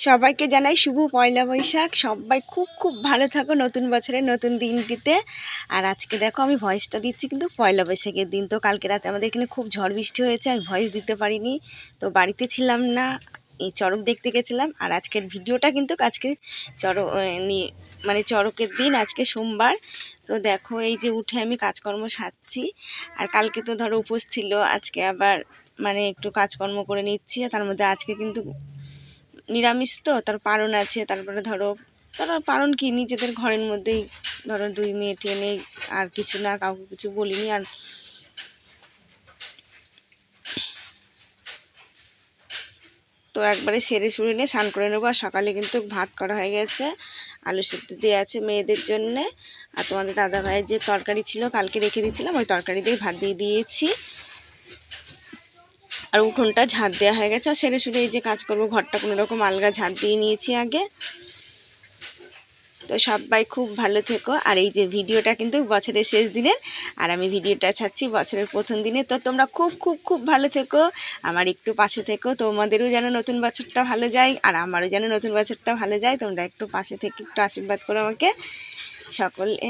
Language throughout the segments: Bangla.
সবাইকে জানাই শুভ পয়লা বৈশাখ। সবাই খুব খুব ভালো থাকো নতুন বছরের নতুন দিনটিতে। আর আজকে দেখো আমি ভয়েসটা দিচ্ছি কিন্তু পয়লা বৈশাখের দিন। তো কালকে রাতে আমাদের এখানে খুব ঝড় বৃষ্টি হয়েছে, আমি ভয়েস দিতে পারিনি, তো বাড়িতে ছিলাম না, এই চড়ক দেখতে গেছিলাম। আর আজকের ভিডিওটা কিন্তু আজকে মানে চড়কের দিন, আজকে সোমবার। তো দেখো এই যে উঠে আমি কাজকর্ম সারছি। আর কালকে তো ধরো উপোস ছিল, আজকে আবার মানে একটু কাজকর্ম করে নিচ্ছি। তার মধ্যে আজকে কিন্তু নিরামিষ, তো তার পারণ আছে। তারপরে ধরো পারণ কি নিজেদের ঘরের মধ্যেই ধরো 2 মেয়ে টেনে, আর কিছু না, কাউকে কিছু বলিনি। আর তো একবারে সেরে সুরে নিয়ে স্নান করে নেবো। আর সকালে কিন্তু ভাত করা হয়ে গেছে, আলু সেদ্ধ দিয়ে আছে মেয়েদের জন্যে। আর তোমাদের দাদা ভাইয়ের যে তরকারি ছিল কালকে রেখে দিয়েছিলাম, ওই তরকারি দিয়ে ভাত দিয়ে দিয়েছি। আর উঠোনটা ঝাঁট দেওয়া হয়ে গেছে। আর সেরে সুরে এই যে কাজ করবো, ঘরটা কোনো রকম আলগা ঝাঁট দিয়ে নিয়েছি আগে। তো সবাই খুব ভালো থেকো। আর এই যে ভিডিওটা কিন্তু বছরের শেষ দিনের, আর আমি ভিডিওটা ছাড়ছি বছরের প্রথম দিনে। তো তোমরা খুব খুব খুব ভালো থেকো, আমার একটু পাশে থেকো। তোমাদেরও যেন নতুন বছরটা ভালো যায়, আর আমারও যেন নতুন বছরটা ভালো যায়। তোমরা একটু পাশে থেকে একটু আশীর্বাদ করো আমাকে সকলে।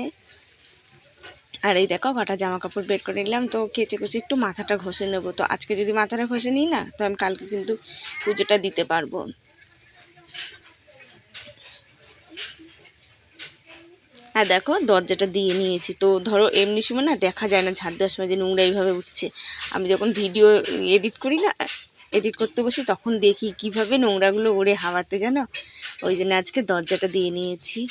আর এই দেখো কটা জামা কাপড় বের করে নিলাম, তো কেচে কুচে একটু মাথাটা ঘষে নেবো। তো আজকে যদি মাথাটা ঘষে নিই না, তো আমি কালকে কিন্তু পুজোটা দিতে পারবো। আর দেখো দরজাটা দিয়ে নিয়েছি। তো ধরো এমনি সময় না দেখা যায় না ঝাড় দেওয়ার সময় যে নোংরা এইভাবে উঠছে। আমি যখন ভিডিও এডিট করি না, এডিট করতে বসি, তখন দেখি কিভাবে নোংরাগুলো ওড়ে হাওয়াতে, জানো। ওই জন্য আজকে দরজাটা দিয়ে নিয়েছি।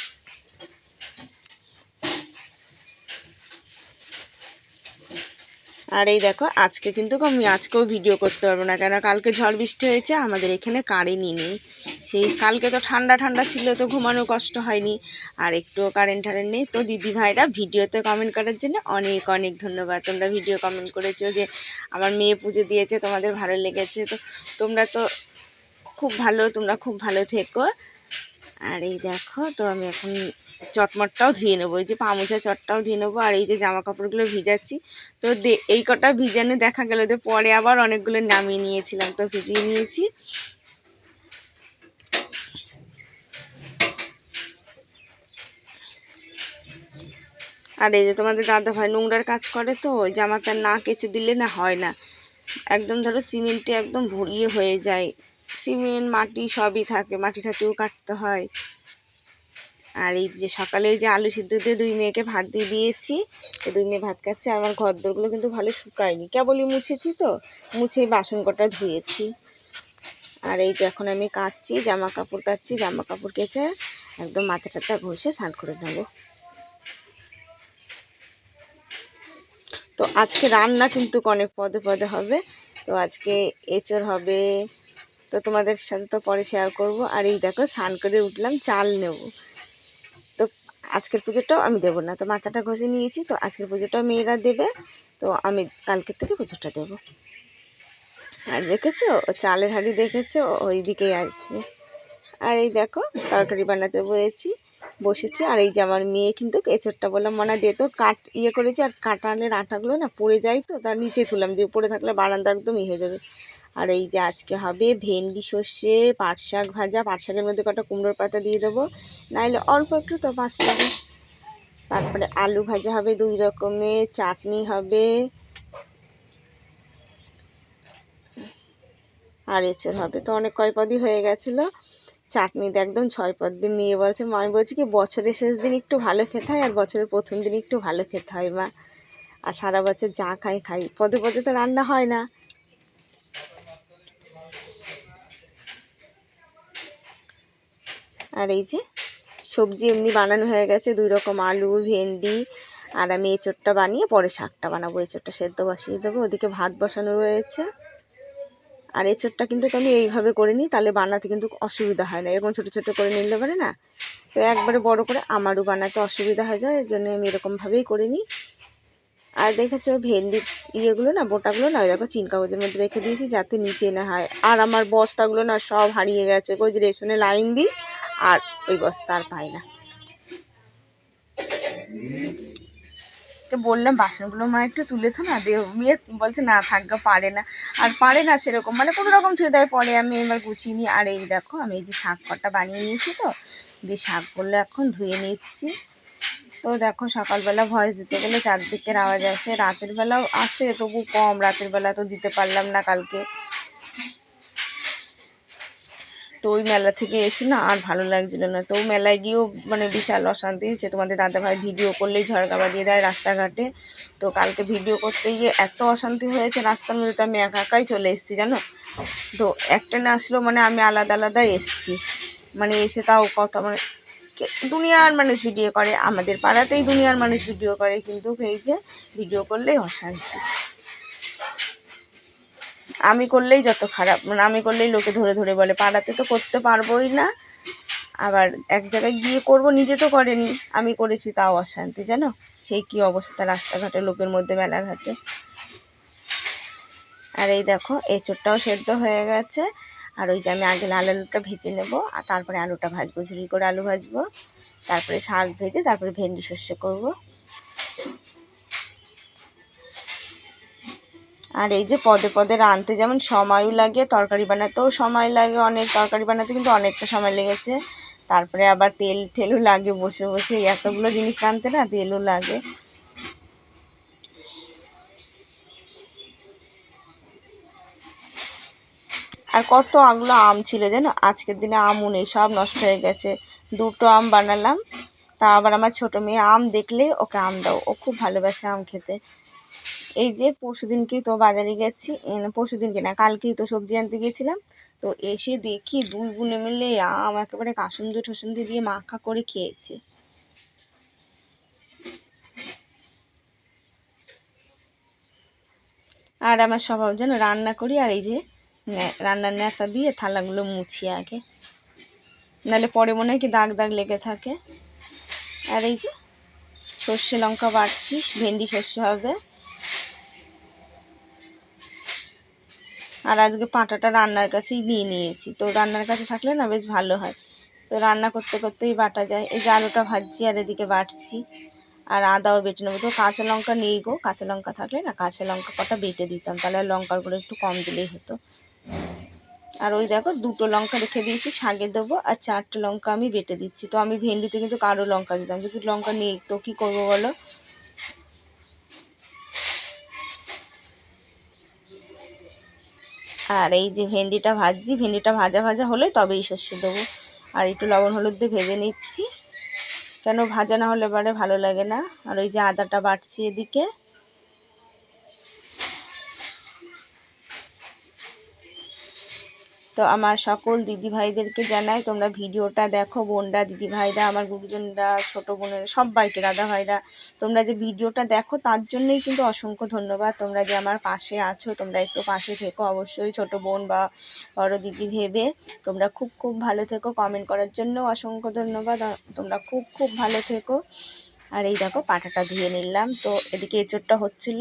আর এই দেখো আজকে কিন্তু আমি আজকেও ভিডিও করতে পারবো না, কেন কালকে ঝড় বৃষ্টি হয়েছে, আমাদের এখানে কারেন্টই নেই। সেই কালকে তো ঠান্ডা ঠান্ডা ছিল, তো ঘুমানো কষ্ট হয়নি, আর একটুও কারেন্ট নেই। তো দিদি ভাইরা ভিডিওতে কমেন্ট করার জন্য অনেক অনেক ধন্যবাদ। তোমরা ভিডিও কমেন্ট করেছো যে আমার মেয়ে পুজো দিয়েছে, তোমাদের ভালো লেগেছে। তো তোমরা তো খুব ভালো, তোমরা খুব ভালো থেকো। আর এই দেখো তো আমি এখন চটমটটাও ধুয়ে নেবো, এই যে পা মোছা চটটাও ধুয়ে নেবো। আর এই যে জামা কাপড়গুলো ভিজাচ্ছি, তো এই কটা ভিজানো দেখা গেল, যে পরে আবার অনেকগুলো নামিয়ে নিয়েছিলাম, তো ভিজিয়ে নিয়েছি। আর এই যে তোমাদের দাদা ভাই নোংরার কাজ করে, তো ওই জামা প্যান্ট না কেচে দিলে না হয় না, একদম ধরো সিমেন্টে একদম ভরিয়ে হয়ে যায়। সিমেন্ট মাটি সবই থাকে, মাটি ঠাটিও কাটতে হয়। আর এই যে সকালে ওই যে আলু সিদ্ধ দিয়ে 2 মেয়েকে ভাত দিয়ে দিয়েছি, তো 2 মেয়ে ভাত খাচ্ছে। আর আমার ঘরদোরগুলো কিন্তু ভালো শুকায়নি, কেবলই মুছেছি, তো মুছে বাসন কটা ধুয়েছি। আর এই যে এখন আমি কাচ্ছি, জামা কাপড় কাচ্ছি, জামা কাপড় কেচে একদম মাথা টাথা ঘষে স্নান করে নেবো। তো আজকে রান্না কিন্তু অনেক পদে পদে হবে। তো আজকে এঁচড় হবে, তো তোমাদের সাথে তো পরে শেয়ার করব। আর এই দেখো স্নান করে উঠলাম, চাল নেব। তো আজকের পুজোটাও আমি দেবো না, তো মাথাটা ঘষে নিয়েছি, তো আজকের পুজোটাও মেয়েরা দেবে, তো আমি কালকের থেকে পুজোটা দেবো। আর দেখেছো চালের হাঁড়ি, দেখেছো ওই দিকেই আসবে। আর এই দেখো তরকারি বানাতে বসেছি। আর এই যে আমার মেয়ে কিন্তু এঁচড়টা বললাম মনে দিয়ে তো করেছি, আর কাঁঠালের আটাগুলো না পড়ে যায়, তো তার নিচে তুললাম, যে পড়ে থাকলে বারান্দা একদম হয়ে যাবে। আর এই যে আজকে হবে ভেন্ডি সর্ষে পাট শাক ভাজা, পাট শাকের মধ্যে কটা কুমড়োর পাতা দিয়ে দেবো, নাহলে অল্প একটু তো পাঁচ লাগে। তারপরে আলু ভাজা হবে 2 রকমের, চাটনি হবে, আর এঁচড় হবে। তো অনেক কয় পদই হয়ে গেছিলো। চাটনিতে একদম 6 পদ দিয়ে। মেয়ে বলছে, মা আমি বলছি কি বছরের শেষ দিন একটু ভালো খেতে হয়, আর বছরের প্রথম দিন একটু ভালো খেতে হয় মা, আর সারা বছর যা খাই পদে পদে তো রান্না হয় না। আর এই যে সবজি এমনি বানানো হয়ে গেছে, 2 রকম আলু ভেন্ডি। আর আমি এঁচড়টা বানিয়ে পরে শাকটা বানাবো, এঁচড়টা সেদ্ধ বসিয়ে দেবো, ওদিকে ভাত বসানো রয়েছে। আর এঁচড়টা কিন্তু আমি এইভাবে করে নিই, তাহলে বানাতে কিন্তু অসুবিধা হয় না, এরকম ছোটো ছোটো করে নিলে পারে না, তো একবারে বড় করে আমারও বানাতে অসুবিধা হয়ে যায়, এর জন্য আমি এরকমভাবেই করে নিই। আর দেখেছো ভেন্ডি ইয়েগুলো না, বোটাগুলো না, ওই দেখো চিন কাগজের মধ্যে রেখে দিয়েছি, যাতে নিচে না হয়। আর আমার বস্তাগুলো না সব হারিয়ে গেছে, ওই যে রেশনে লাইন দিই, আর ওই বস্তা আর পাই না। মেয়েকে বললাম বাসনগুলো মা একটু তুলে থো না, দিয়ে মেয়ে বলছে না থাকবে, পারে না। আর পারে না সেরকম, মানে কোনো রকম থুয়ে দেয়, পরে আমি এবার গুছিয়ে নিই। আর এই দেখো আমি এই যে শাক কটা বানিয়ে নিয়েছি, তো দিয়ে শাকগুলো এখন ধুয়ে নিচ্ছি। তো দেখো সকালবেলা ভয়েস দিতে গেলে চারদিকের আওয়াজ আসে, রাতের বেলাও আসে, তবু কম, রাতের বেলা তো দিতে পারলাম না কালকে। তো ওই মেলা থেকে এসে না আর ভালো লাগছিল না, তো মেলায় গিয়েও মানে বিশাল অশান্তি হয়েছে। তোমাদের দাদাভাই ভিডিও করলেই ঝড়কা বাঁধিয়ে দেয় রাস্তাঘাটে। তো কালকে ভিডিও করতে গিয়ে এত অশান্তি হয়েছে রাস্তার মধ্যে, তো আমি একা একাই চলে এসেছি জানো। তো একটা না আসলেও মানে আমি আলাদা আলাদা এসেছি, মানে এসে তাও কথা মানে দুনিয়ার মানুষ ভিডিও করে, আমাদের পাড়াতেই দুনিয়ার মানুষ ভিডিও করে, কিন্তু এই যে ভিডিও করলেই অশান্তি। আমি করলেই যত খারাপ, মানে আমি করলেই লোকে ধরে ধরে বলে, পাড়াতে তো করতে পারবোই না, আবার এক জায়গায় গিয়ে করব, নিজে তো করেনি, আমি করেছি তাও অশান্তি জানো। সেই কি অবস্থা রাস্তাঘাটে লোকের মধ্যে, মেলাঘাটে। আর এই দেখো এঁচোড়টাও সেদ্ধ হয়ে গেছে। আর ওই যে আমি আগে লাল আলুটা ভেজে নেব, আর তারপরে আলুটা ভাজবো, ঝুরি করে আলু ভাজবো, তারপরে শাক ভেজে তারপরে ভেন্ডি সর্ষে করব। আর এই যে পদে পদে রাঁধতে যেমন সময়ও লাগে, তরকারি বানাতেও সময় লাগে অনেক, তরকারি বানাতে কিন্তু অনেকটা সময় লেগেছে। তারপরে আবার তেল ঠেলও লাগে, বসে বসে এতগুলো জিনিস রাঁধতে না তেলও লাগে। আর কত আগলো আম ছিল জানো, আজকের দিনে আমও নেই, সব নষ্ট হয়ে গেছে। দুটো আম বানালাম, তা আবার আমার ছোটো মেয়ে আম দেখলেই ওকে আম দাও, ও খুব ভালোবাসে আম খেতে। এই যে পরশুদিনকেই তো বাজারে গেছি, পরশুদিনকে না কালকেই তো সবজি আনতে গিয়েছিলাম। তো এসে দেখি দুই বোনে মিলে আম একেবারে কাসুন্দি ঠসুন্দি দিয়ে মাখা করে খেয়েছে। আর আমার স্বভাব যেন রান্না করি আর এই যে রান্নার নেতা দিয়ে থালাগুলো মুছি আগে, নাহলে পরে মনে হয় কি দাগ দাগ লেগে থাকে। আর এই যে সর্ষে লঙ্কা বাটছি, ভেন্ডি সর্ষে হবে। আর আজকে পাঁটাটা রান্নার কাছেই নিয়ে নিয়েছি, তো রান্নার কাছে থাকলে না বেশ ভালো হয়, তো রান্না করতে করতেই বাটা যায়। এই যে আলুটা ভাজছি আর এদিকে বাটছি, আর আদাও বেটে নেবো। তো কাঁচা লঙ্কা নেই গো, কাঁচা লঙ্কা থাকলে না কাঁচা লঙ্কা কটা বেটে দিতাম, তাহলে লঙ্কার গুঁড়ো একটু কম দিলেই হতো। আর ওই দেখো দুটো লঙ্কা রেখে দিয়েছি শাকে দেবো, আর চারটে লঙ্কা আমি বেটে দিচ্ছি। তো আমি ভেন্ডিতে কিন্তু কারো লঙ্কা দিতাম, কিন্তু লঙ্কা নেই, তো কী করবো বলো। আর এই যে ভেন্ডিটা ভাজছি, ভেন্ডিটা ভাজা ভাজা হলে তবেই সর্ষে দেবো। আর একটু লবণ হলুদ দিয়ে ভেজে নিচ্ছি, কেন ভাজা না হলে এবারে ভালো লাগে না। আর ওই যে আদাটা বাটছি এদিকে। তো আমার সকল দিদিভাইদেরকে জানাই তোমরা ভিডিওটা দেখো, বোনরা দিদিভাইরা আমার গুরুজনরা ছোটো বোনেরা সবাইকে, দাদাভাইরা, তোমরা যে ভিডিওটা দেখো তার জন্যই কিন্তু অসংখ্য ধন্যবাদ। তোমরা যে আমার পাশে আছো, তোমরা একটু পাশে থেকো অবশ্যই, ছোটো বোন বা বড় দিদি ভেবে। তোমরা খুব খুব ভালো থেকো, কমেন্ট করার জন্য অসংখ্য ধন্যবাদ। তোমরা খুব খুব ভালো থেকো। আর এই দেখো পাটাটা ধুয়ে নিলাম, তো এদিকে এঁচোড়টা হচ্ছিল।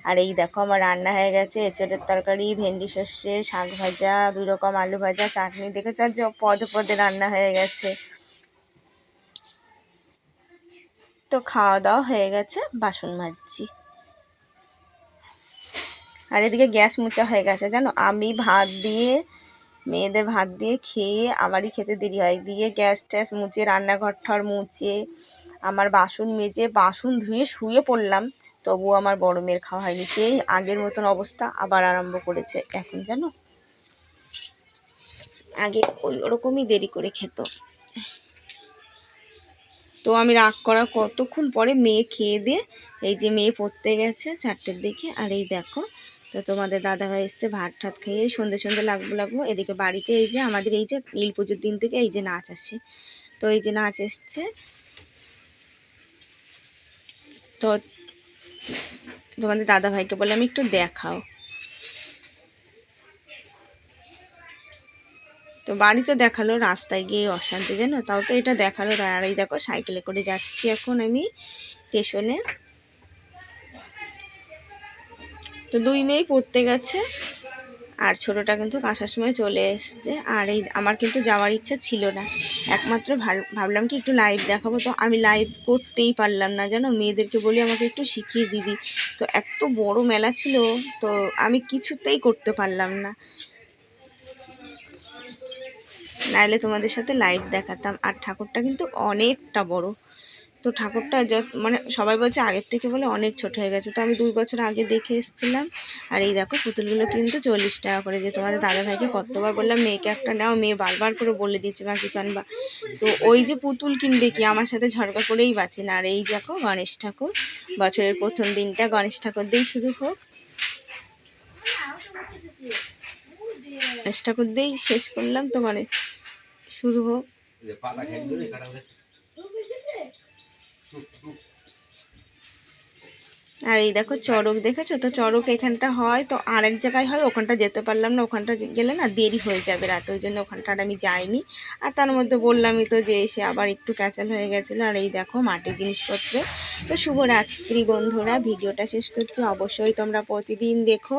আর এই দেখো আমার রান্না হয়ে গেছে, এঁচোড়ের তরকারি, ভেন্ডি সর্ষে, শাক ভাজা, 2 রকম আলু ভাজা, চাটনি, দেখেছ যে পদে পদে রান্না হয়ে গেছে। তো খাওয়া দাওয়া হয়ে গেছে, বাসন মাজছি। আর এদিকে গ্যাস মোছা হয়ে গেছে জানো, আমি ভাত দিয়ে মেয়েদের ভাত দিয়ে খেয়ে আমারই খেতে দেরি হয়, দিয়ে গ্যাস ট্যাস মুছে রান্নাঘর ঠর মুছে আমার বাসন মেজে বাসন ধুয়ে শুয়ে পড়লাম, তবুও আমার বড় মেয়ের খাওয়া হয়নি, সেই আগের মতন অবস্থা আবার আরম্ভ করেছে এখন জানো। আগে ওই ওরকমই দেরি করে খেত। তো আমি রাগ করা কতক্ষণ পরে মেয়ে খেয়ে দিয়ে, এই যে মেয়ে পড়তে গেছে 4টের দিকে। আর এই দেখো, তো তোমাদের দাদাভাই এসছে, ভাত ঠাত খেয়ে সন্ধে সন্ধে লাগবো। এদিকে বাড়িতে এই যে আমাদের এই যে নীল পুজোর দিন থেকে এই যে নাচ আসে, তো এই যে নাচ এসছে, তো তোমাদের দাদাভাইকে বলে আমি একটু দেখাও। তো বাড়িতে দেখালো, রাস্তায় গিয়ে অশান্তি জানো, তাও তো এটা দেখালো। আর এই দেখো সাইকেলে করে যাচ্ছি এখন আমি স্টেশনে। তো 2 মেয়েই পড়তে গেছে, আর ছোটোটা কিন্তু আসার সময় চলে এসছে। আর এই আমার কিন্তু যাওয়ার ইচ্ছা ছিল না, একমাত্র ভাবলাম কি একটু লাইভ দেখাবো, তো আমি লাইভ করতেই পারলাম না জানো, মেয়েদেরকে বলি আমাকে একটু শিখিয়ে দিবি, তো এত বড় মেলা ছিল, তো আমি কিছুতেই করতে পারলাম না, নাইলে তোমাদের সাথে লাইভ দেখাতাম। আর ঠাকুরটা কিন্তু অনেকটা বড়, তো ঠাকুরটা মানে সবাই বলছে আগের থেকে বলে অনেক ছোট হয়ে গেছে, তো আমি 2 বছর আগে দেখে এসেছিলাম। আর এই দেখো পুতুলগুলো কিন্তু 40 টাকা করে, যে তোমাদের দাদা ভাইকে কতবার বললাম মেয়েকে একটা নাও, মেয়ে বারবার করে বলে দিচ্ছে মা কিছু আনবা, তো ওই যে পুতুল কিনবে কি আমার সাথে ঝগড়া করেই বাঁচে না। আর এই দেখো গণেশ ঠাকুর, বছরের প্রথম দিনটা গণেশ ঠাকুর দিয়েই শুরু হোক, গণেশ ঠাকুর দিয়েই শেষ করলাম, তো গণেশ শুরু হোক। আর এই দেখো চড়ক দেখেছো তো, চড়ক এখানটা হয়, তো আরেক জায়গায় হয়, ওখানটা যেতে পারলাম না, ওখানটা গেলে না দেরি হয়ে যাবে রাতে, ওই জন্য ওখানটা আমি যাইনি। আর তার মধ্যে বললামই তো যে এসে আবার একটু ক্যাচাল হয়ে গেছিলো। আর এই দেখো মাটির জিনিসপত্র। তো শুভরাত্রি বন্ধুরা, ভিডিওটা শেষ করছি, অবশ্যই তোমরা প্রতিদিন দেখো,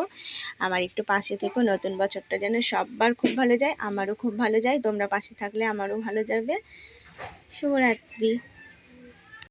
আমার একটু পাশে থেকো, নতুন বছরটা যেন সবার খুব ভালো যায়, আমারও খুব ভালো যায়, তোমরা পাশে থাকলে আমারও ভালো যাবে। শুভরাত্রি।